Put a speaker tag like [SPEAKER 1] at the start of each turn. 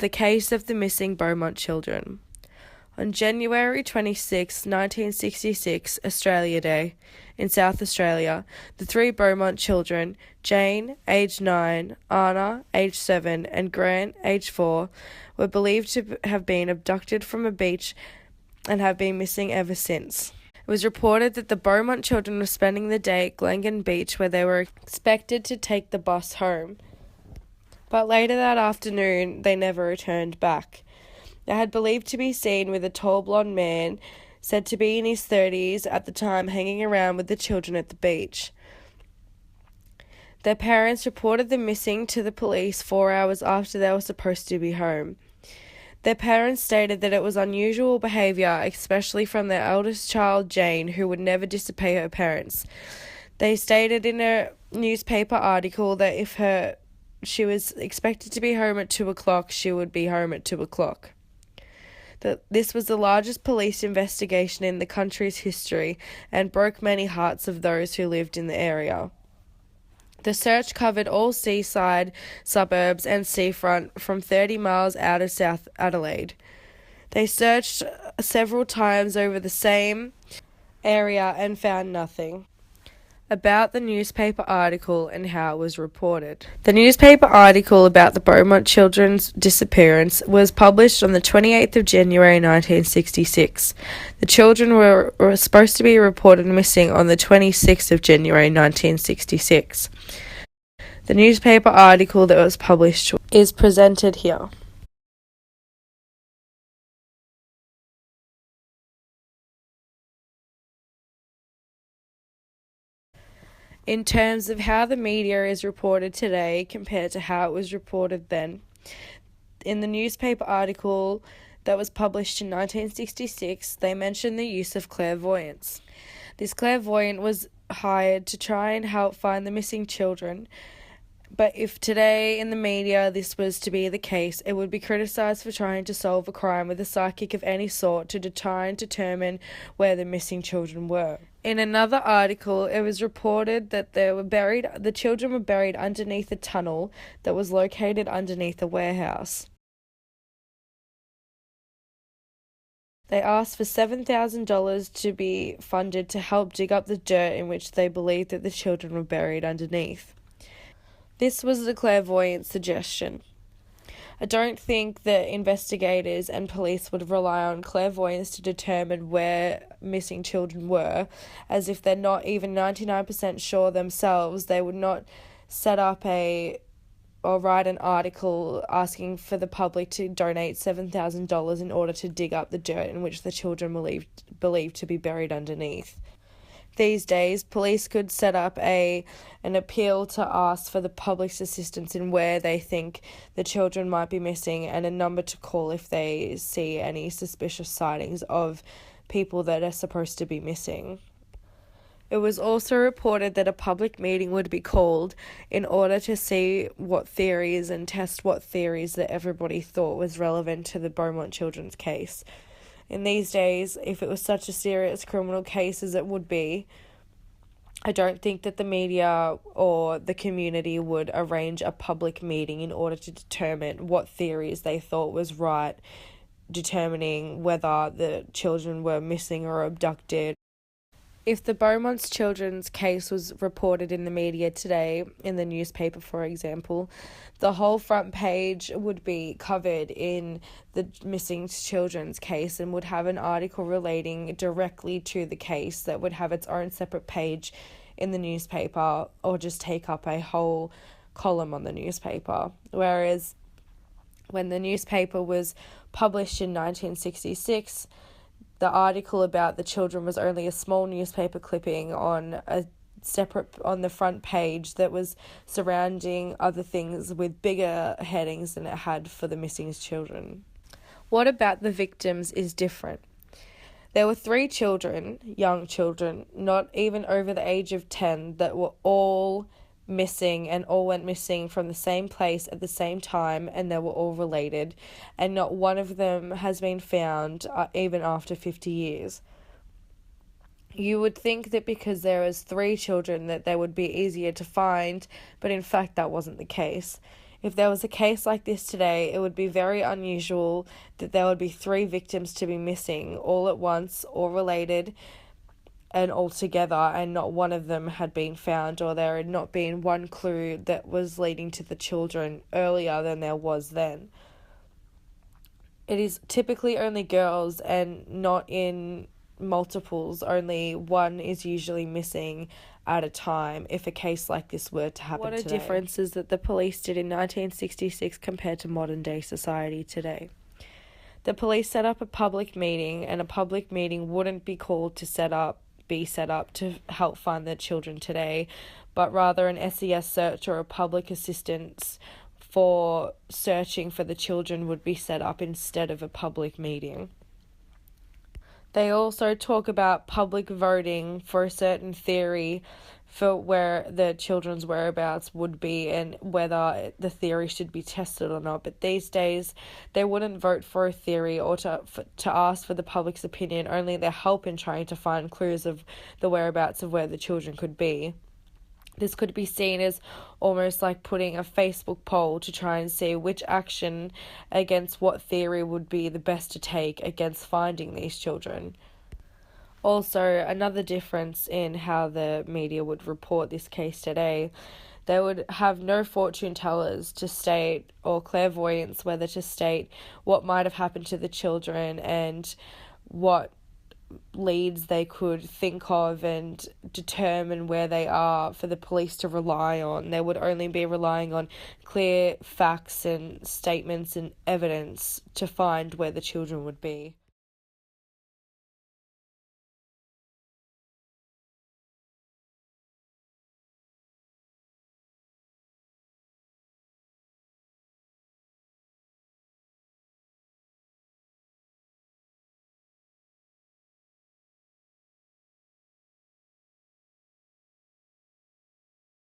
[SPEAKER 1] the case of the missing Beaumont children. On January 26, 1966, Australia Day, in South Australia, the three Beaumont children, Jane, aged 9, Anna, aged 7, and Grant, aged 4, were believed to have been abducted from a beach and have been missing ever since. It was reported that the Beaumont children were spending the day at Glengan Beach, where they were expected to take the bus home. But later that afternoon, they never returned back. They had believed to be seen with a tall blonde man, said to be in his 30s at the time, hanging around with the children at the beach. Their parents reported them missing to the police 4 hours after they were supposed to be home. Their parents stated that it was unusual behaviour, especially from their eldest child, Jane, who would never disobey her parents. They stated in a newspaper article that if she was expected to be home at 2 o'clock, she would be home at 2 o'clock. This was the largest police investigation in the country's history and broke many hearts of those who lived in the area. The search covered all seaside, suburbs and seafront from 30 miles out of South Adelaide. They searched several times over the same area and found nothing. About the newspaper article and how it was reported. The newspaper article about the Beaumont children's disappearance was published on the 28th of January 1966. The children were supposed to be reported missing on the 26th of January 1966. The newspaper article that was published is presented here. In terms of how the media is reported today compared to how it was reported then, in the newspaper article that was published in 1966, they mentioned the use of clairvoyance. This clairvoyant was hired to try and help find the missing children, but if today in the media this was to be the case, it would be criticised for trying to solve a crime with a psychic of any sort to try and determine where the missing children were. In another article, it was reported that the children were buried underneath a tunnel that was located underneath a warehouse. They asked for $7,000 to be funded to help dig up the dirt in which they believed that the children were buried underneath. This was the clairvoyant suggestion. I don't think that investigators and police would rely on clairvoyance to determine where missing children were, as if they're not even 99% sure themselves, they would not set up or write an article asking for the public to donate $7,000 in order to dig up the dirt in which the children believed to be buried underneath. These days, police could set up an appeal to ask for the public's assistance in where they think the children might be missing and a number to call if they see any suspicious sightings of people that are supposed to be missing. It was also reported that a public meeting would be called in order to see what theories and test what theories that everybody thought was relevant to the Beaumont children's case. In these days, if it was such a serious criminal case as it would be, I don't think that the media or the community would arrange a public meeting in order to determine what theories they thought was right, determining whether the children were missing or abducted. If the Beaumont's children's case was reported in the media today, in the newspaper for example, the whole front page would be covered in the missing children's case and would have an article relating directly to the case that would have its own separate page in the newspaper or just take up a whole column on the newspaper. Whereas when the newspaper was published in 1966, the article about the children was only a small newspaper clipping on the front page that was surrounding other things with bigger headings than it had for the missing children. What about the victims is different. There were 3 children, young children, not even over the age of 10, that were all missing and all went missing from the same place at the same time, and they were all related, and not one of them has been found even after 50 years. You would think that because there was 3 children that they would be easier to find, but in fact that wasn't the case. If there was a case like this today, it would be very unusual that there would be 3 victims to be missing all at once, all related and all together, and not one of them had been found, or there had not been one clue that was leading to the children earlier than there was then. It is typically only girls, and not in multiples. Only one is usually missing at a time if a case like this were to happen today. What a difference is that the police did in 1966 compared to modern day society today. The police set up a public meeting, and a public meeting wouldn't be called to be set up to help find the children today, but rather an SES search or a public assistance for searching for the children would be set up instead of a public meeting. They also talk about public voting for a certain theory for where the children's whereabouts would be and whether the theory should be tested or not. But these days, they wouldn't vote for a theory or to ask for the public's opinion, only their help in trying to find clues of the whereabouts of where the children could be. This could be seen as almost like putting a Facebook poll to try and see which action against what theory would be the best to take against finding these children. Also, another difference in how the media would report this case today, they would have no fortune tellers to state, or clairvoyants, whether to state what might have happened to the children and what leads they could think of and determine where they are for the police to rely on. They would only be relying on clear facts and statements and evidence to find where the children would be.